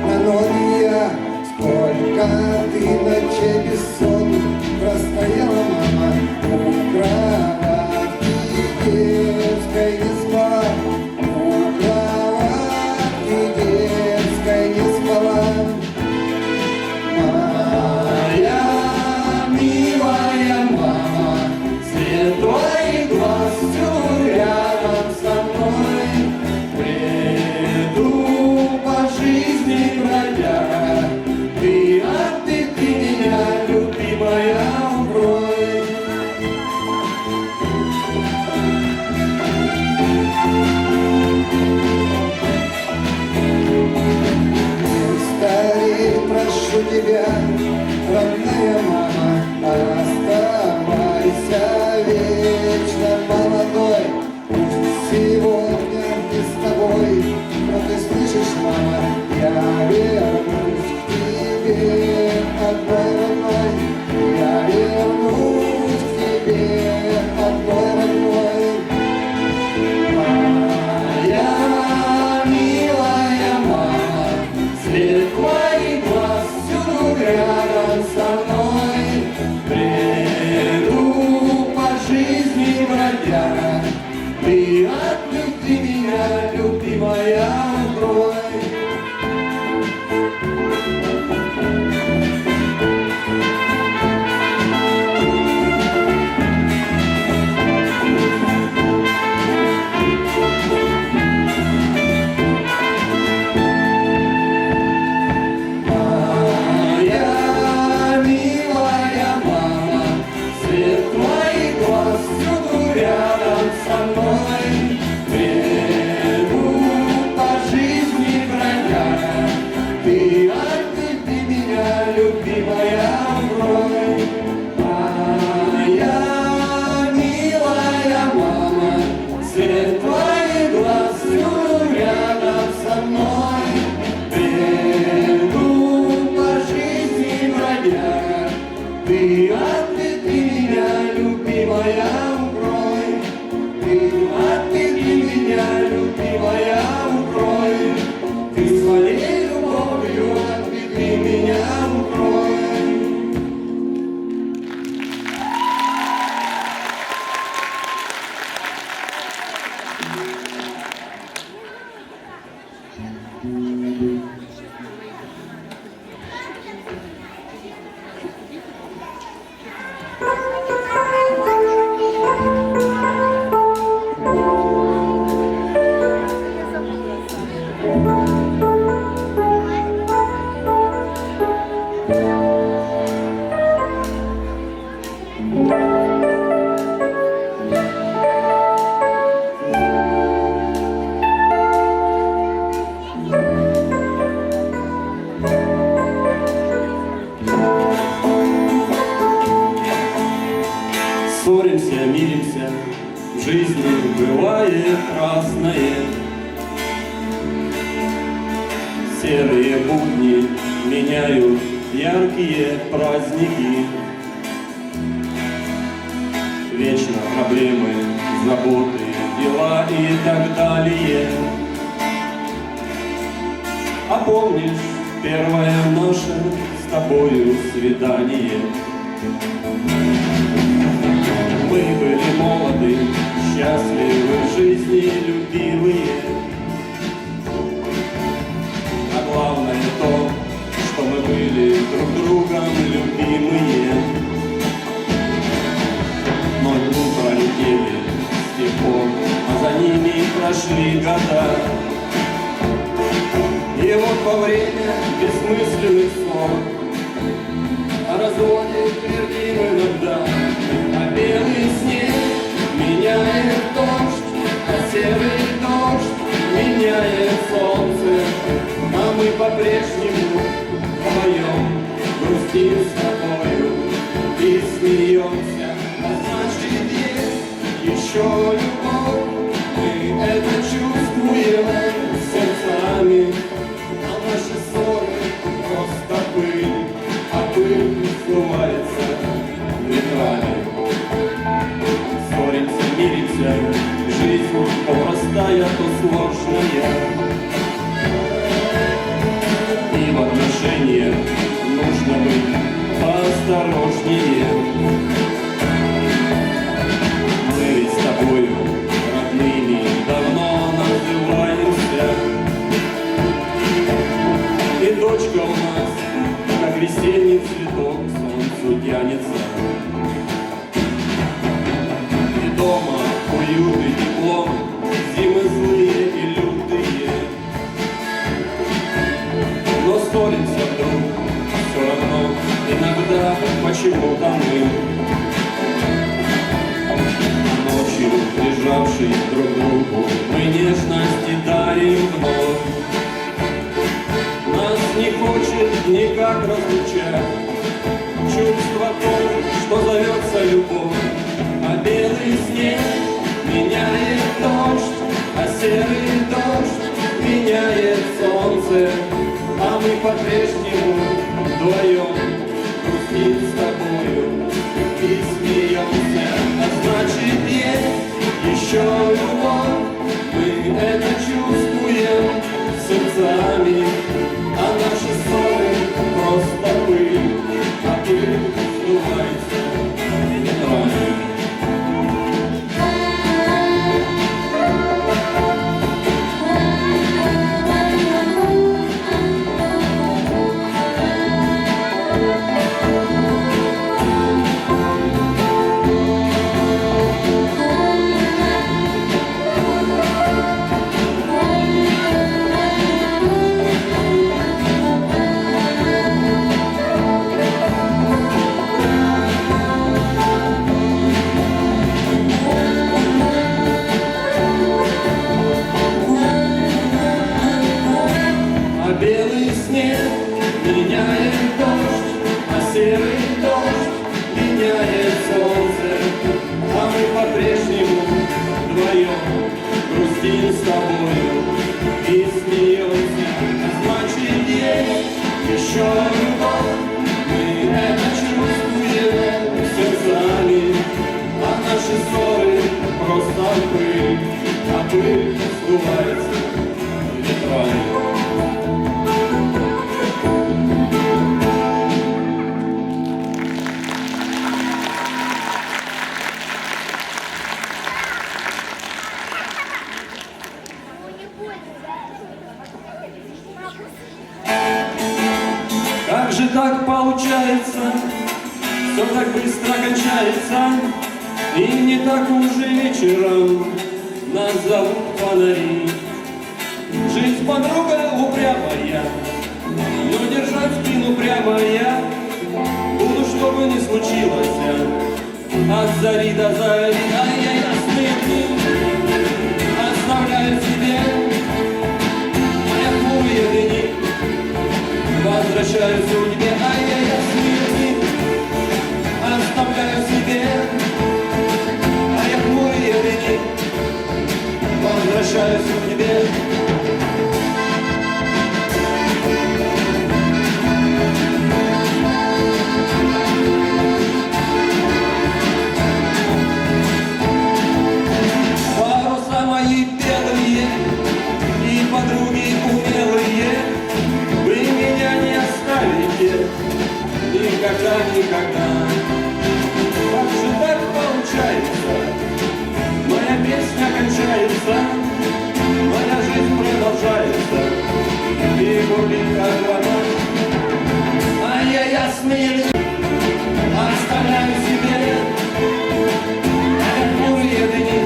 на ноги я. Сколько ты ночей бессонных простояла, мама, у кровати детской не спала, у кровати детской не спала. Моя милая мама, свет твоих глаз всюду рядом со мной. Бреду по жизни бродяга, ты меня, любимая, укрой. Старей, прошу тебя, родная мама, оставайся вечно молодой. Пусть сегодня мы с тобой, но ты слышишь, мама, я вернусь к тебе, одной родной. Я вернусь к тебе, одной родной. Моя милая мама, свет твоих глаз всюду рядом со мной. Бреду по жизни бродяга, ты от любви меня, любимая, укрой. Ты ответи меня, любимая, укрой. Ты ответи меня, любимая, укрой. Ты своей любовью ответи меня, укрой. Ссоримся, миримся, в жизни бывает разное. Серые будни меняют яркие праздники. Вечно проблемы, заботы, дела и так далее. А помнишь первое наше с тобою свидание? Мы были молоды, счастливы в жизни, любимые. А главное то, что мы были друг другом любимые. Но дни пролетели с тех пор, а за ними прошли года. И вот во время бессмысленных снов о разводе твердим иногда. А белый снег меняет дождь, а серый дождь меняет солнце. А мы по-прежнему вдвоем грустим с тобою и смеемся. А значит, есть еще любовь, мы это чувствуем сердцами. А наши ссоры просто пыль, а пыль сдувается ветрами. Ссоримся, миримся, жизнь то простая, то сложная. Девушка у нас, как весенний цветок, к солнцу тянется. И дома уют и тепло, зимы злые и лютые. Но ссоримся вдруг, все равно иногда почему-то мы, ночью прижавшись друг к другу, мы нежности дарим вновь. Нас не хочет никак разлучать чувство то, что зовется любовь. А белый снег меняет дождь, а серый дождь меняет солнце. А мы по-прежнему вдвоем грустим с тобою и смеемся. А значит, есть еще любовь, мы это чувствуем сердцами. А наши ссоры просто пыль, а пыль сдувается ветрами. Белый снег меняет дождь, а серый дождь меняет солнце. А мы по-прежнему вдвоем грустим с тобою и смеемся. А значит, есть еще любовь, мы это чувствуем сердцами. А наши ссоры просто пыль, а пыль сдувается ветрами. Как же так получается, все так быстро кончается, и не так уже вечером нас зовут фонари. Жизнь подруга упрямая, но держать спину прямо я буду, что бы ни случилось, от зари до зари. А я ясные дни оставляю себе, моя хмурые дни возвращаю судьбе. А я ясные дни оставляю себе, моя хмурые дни возвращаю судьбе. Паруса мои белые и подруги умелые, вы меня не оставите никогда, никогда. Как же так получается, моя песня кончается, моя жизнь продолжается, и бурлит как вода. А я ясные дни оставляю себе, мои хмурые дни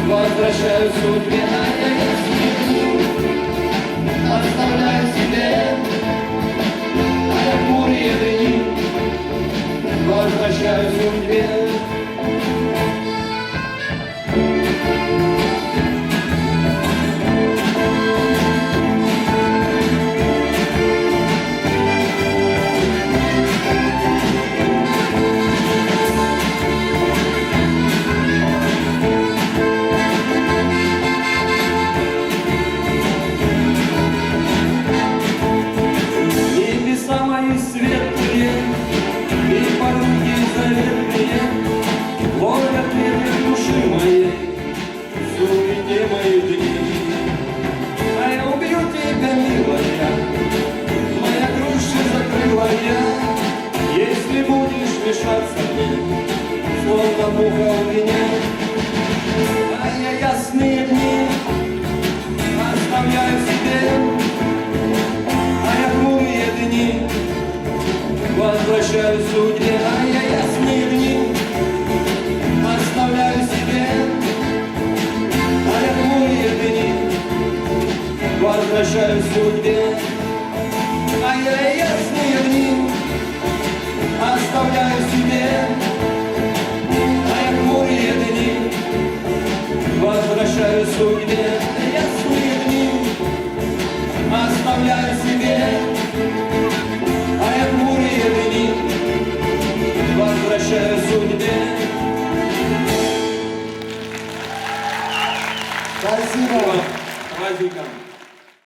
возвращаю судьбе. А я ясные дни оставляю себе, мои хмурые дни Возвращаю судьбе, а я ясные дни оставляю себе, а я хмурые дни возвращаю судьбе, а я ясные дни оставляю себе, а я хмурые дни возвращаю судьбе, ясные дни оставляю себе, а я хмурые дни возвращаю судьбе. Спасибо. Праздником!